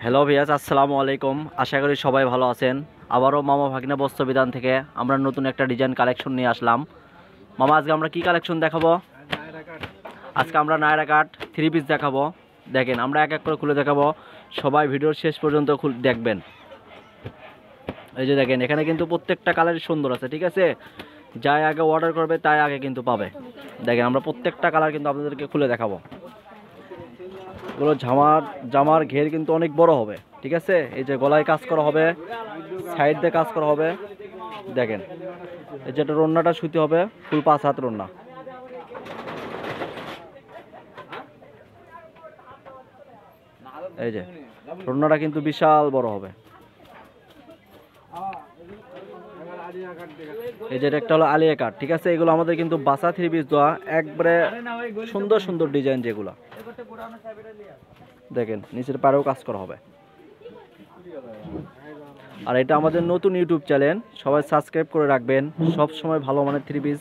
Hello ভিয়াস, আসসালামু আলাইকুম। আশা করি সবাই ভালো আছেন। আবারও মামা ভাগিনা বস্ত্র বিধান থেকে আমরা নতুন একটা ডিজাইন কালেকশন নিয়ে আসলাম। মামা, আজকে আমরা কি কালেকশন দেখাবো? আজকে আমরা নায়রা কাট থ্রি পিস দেখাবো। দেখেন, আমরা এক এক করে খুলে দেখাবো। সবাই ভিডিওর শেষ পর্যন্ত দেখবেন। এই যে দেখেন, এখানে কিন্তু প্রত্যেকটা কালারই সুন্দর আছে, ঠিক আছে? যাই আগে অর্ডার করবে তাই আগে কিন্তু পাবে। দেখেন, আমরা প্রত্যেকটা কালার কিন্তু আপনাদেরকে খুলে দেখাবো। এগুলো জামার ঘের কিন্তু অনেক বড় হবে, ঠিক আছে? এই যে গলায় কাজ করা হবে, সাইড দিয়ে কাজ করা হবে। দেখেন, এই যে রন্নাটা সুতি হবে, ফুল 5 হাত রন্না। এই যে রন্নাটা কিন্তু বিশাল বড় হবে। এই যে একটা হলো আলিয়া কাট, ঠিক আছে? এগুলো আমাদের কিন্তু বাসা থ্রি পিস দেওয়া, একবারে সুন্দর সুন্দর ডিজাইন যেগুলো। দেখেন, নিচের পাড়েও কাজ করা হবে। আর এটা আমাদের নতুন ইউটিউব চ্যানেল, সবাই সাবস্ক্রাইব করে রাখবেন। সব সময় ভালো মানের থ্রি পিস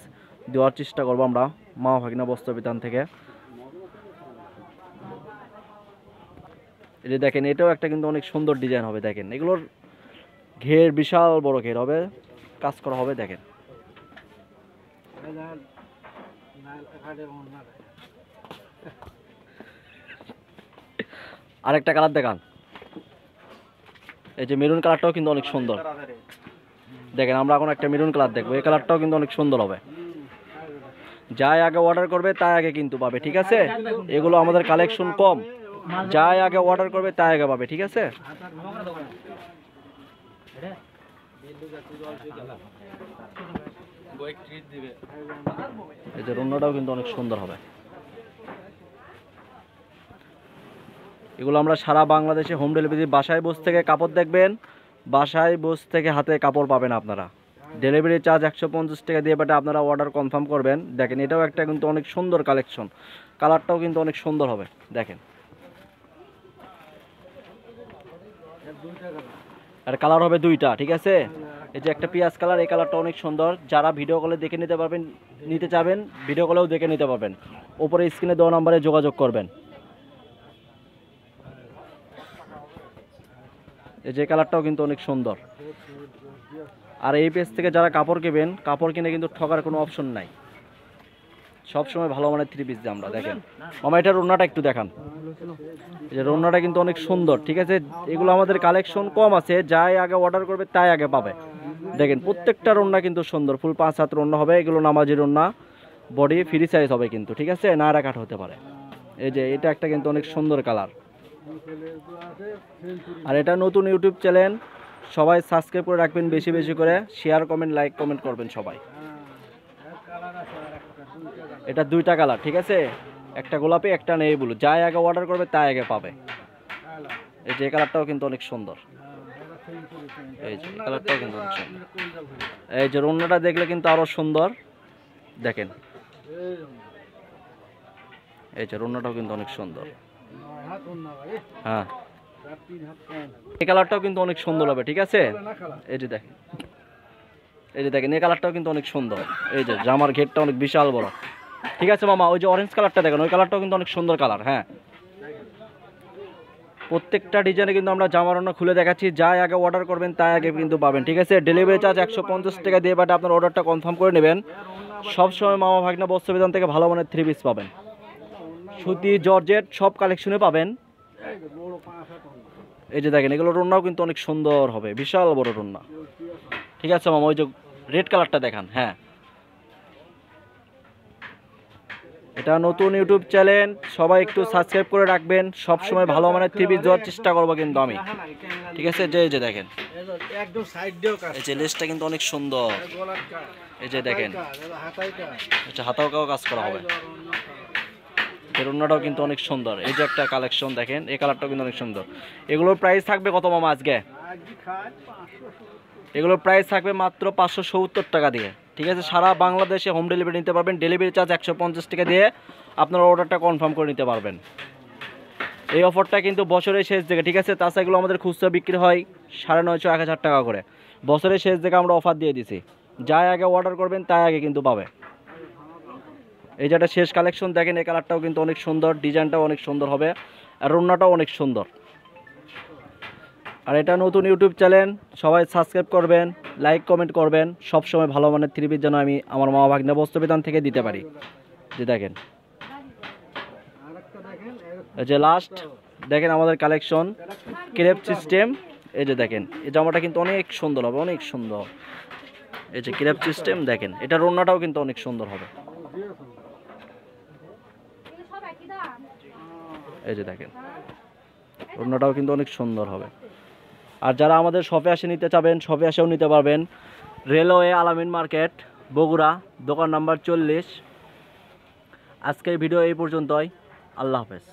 দেওয়ার চেষ্টা করবো আমরা মামা ভাগিনা বস্ত্র বিতান থেকে। এই যে দেখেন, এটাও একটা কিন্তু অনেক সুন্দর ডিজাইন হবে। দেখেন, এগুলোর ঘের বিশাল বড় ঘের হবে, কাজ করা হবে। দেখেন, আরেকটা কালার দেখান। এই যে মেরুন কালারটাও কিন্তু অনেক সুন্দর। দেখেন, আমরা এখন একটা মেরুন কালার দেখবো। এই কালারটাও কিন্তু অনেক সুন্দর হবে। যাই আগে অর্ডার করবে তাই আগে কিন্তু পাবে, ঠিক আছে? এগুলো আমাদের কালেকশন কম, যাই আগে অর্ডার করবে তাই আগে পাবে, ঠিক আছে? এই যে রুন্নাটাও কিন্তু অনেক সুন্দর হবে। এগুলো আমরা সারা বাংলাদেশে হোম ডেলিভারি, বাসায় বসে থেকে কাপড় দেখবেন, বাসায় বসে থেকে হাতে কাপড় পাবেন আপনারা। ডেলিভারি চার্জ 150 টাকা দিয়ে বাটে আপনারা অর্ডার কনফার্ম করবেন। দেখেন, এটাও একটা কিন্তু অনেক সুন্দর কালেকশন, কালারটাও কিন্তু অনেক সুন্দর হবে। দেখেন, আর কালার হবে দুইটা, ঠিক আছে? এই যে একটা পিঁয়াজ কালার, এই কালারটা অনেক সুন্দর। যারা ভিডিও কলে দেখে নিতে পারবেন, নিতে চাবেন, ভিডিও কলেও দেখে নিতে পারবেন। ওপরে স্ক্রিনে দেওয়া নাম্বারে যোগাযোগ করবেন। এই যে কালারটাও কিন্তু অনেক সুন্দর। আর এই পেজ থেকে যারা কাপড় কিনবেন, কাপড় কিনে কিন্তু ঠকার কোনো অপশন নাই। সবসময় ভালো মানের থ্রি পিস দিয়ে আমরা। দেখেন মামা, এটার ওড়নাটা একটু দেখান। এই যে ওড়নাটা কিন্তু অনেক সুন্দর, ঠিক আছে? এগুলো আমাদের কালেকশন কম আছে, যাই আগে অর্ডার করবে তাই আগে পাবে। দেখেন, প্রত্যেকটা ওড়না কিন্তু সুন্দর, ফুল 5 হাত ওড়না হবে। এগুলো নামাজির ওড়না, বডি ফ্রি সাইজ হবে কিন্তু, ঠিক আছে? নায়রা কাট হতে পারে। এই যে এটা একটা কিন্তু অনেক সুন্দর কালার। আর এটা নতুন ইউটিউব চ্যানেল, সবাই সাবস্ক্রাইব করে রাখবেন, বেশি বেশি করে শেয়ার কমেন্ট লাইক কমেন্ট করবেন সবাই। এটা দুইটা কালার, ঠিক আছে? একটা গোলাপি, একটা নেই ব্লু। যাই আগে অর্ডার করবে তাই আগে পাবে। এই যে কালারটাও কিন্তু অনেক সুন্দর। এই যে কালারটাও কিন্তু অনেক সুন্দর। এই যে রুন্নাটা দেখলে কিন্তু আরো সুন্দর। দেখেন, এই যে রুন্নাটাও কিন্তু অনেক সুন্দর। হ্যাঁ, এই কালারটাও কিন্তু অনেক সুন্দর হবে, ঠিক আছে? এই যে দেখেন, এই যে দেখেন, এই কালারটাও কিন্তু অনেক সুন্দর। এই যে জামার ঘেরটা অনেক বিশাল বড়, ঠিক আছে মামা? ওই যে অরেঞ্জ কালারটা দেখেন, ওই কালারটাও কিন্তু অনেক সুন্দর কালার। হ্যাঁ, প্রত্যেকটা ডিজাইনে কিন্তু আমরা জামার ওড়না খুলে দেখাচ্ছি। যাই আগে অর্ডার করবেন তাই আগে কিন্তু পাবেন, ঠিক আছে? ডেলিভারি চার্জ 150 টাকা দিয়ে বাট আপনার অর্ডারটা কনফার্ম করে নেবেন। সবসময় মামা ভাগনা বস্ত্র বিতান থেকে ভালো মানের থ্রি পিস পাবেন, সুতি জর্জেট সব কালেকশনে পাবেন। এই যে দেখেন, এগুলো ওড়নাও কিন্তু অনেক সুন্দর হবে, বিশাল বড় ওড়না, ঠিক আছে মামা? ওই যে রেড কালারটা দেখান। হ্যাঁ, এটা নতুন ইউটিউব চ্যানেল, সবাই একটু সাবস্ক্রাইব করে রাখবেন। সব সময় ভালো মানের থ্রি পিস দেওয়ার চেষ্টা করবো কিন্তু আমি, ঠিক আছে? এই যে দেখেন, এই যে লেসটা কিন্তু অনেক সুন্দর। এই যে দেখেন, হাতাও কাজ করা হবে। এর ওড়নাটাও কিন্তু অনেক সুন্দর। এই যে একটা কালেকশন দেখেন, এই কালারটাও কিন্তু অনেক সুন্দর। এগুলোর প্রাইস থাকবে কত মামা আজকে? এগুলোর প্রাইস থাকবে মাত্র 570 টাকা দিয়ে, ঠিক আছে? সারা বাংলাদেশে হোম ডেলিভারি নিতে পারবেন। ডেলিভারি চার্জ 150 টাকা দিয়ে আপনার অর্ডারটা কনফার্ম করে নিতে পারবেন। এই অফারটা কিন্তু বছরের শেষ দিকে, ঠিক আছে? তাছাড়া এগুলো আমাদের খুচরা বিক্রি হয় 950 1000 টাকা করে। বছরের শেষ দিকে আমরা অফার দিয়ে দিছি। যাই আগে অর্ডার করবেন তাই আগে কিন্তু পাবে। এই যে একটা শেষ কালেকশন দেখেন, এই কালারটাও কিন্তু অনেক সুন্দর, ডিজাইনটাও অনেক সুন্দর হবে, আর ওড়নাটাও অনেক সুন্দর। আর এটা নতুন ইউটিউব চ্যানেল, সবাই সাবস্ক্রাইব করবেন, লাইক কমেন্ট করবেন। সব সময় ভালো মানের থ্রি পিস যেন আমি আমার মামা ভাগ্নে বস্ত্র বিতান থেকে দিতে পারি। যে দেখেন, এই যে লাস্ট দেখেন আমাদের কালেকশন ক্রেপ সিস্টেম। এই যে দেখেন, এই জামাটা কিন্তু অনেক সুন্দর হবে, অনেক সুন্দর। এই যে ক্রেপ সিস্টেম দেখেন, এটা ওড়নাটাও কিন্তু অনেক সুন্দর হবে। এই যে দেখেন, ওড়নাটাও কিন্তু অনেক সুন্দর হবে। আর যারা আমাদের শপে এসে নিতে চাবেন, শপে এসেও নিতে পারবেন। রেলওয়ে আলামিন মার্কেট, বগুড়া, দোকান নাম্বার 40। আজকের ভিডিও এই পর্যন্তই। আল্লাহ হাফেজ।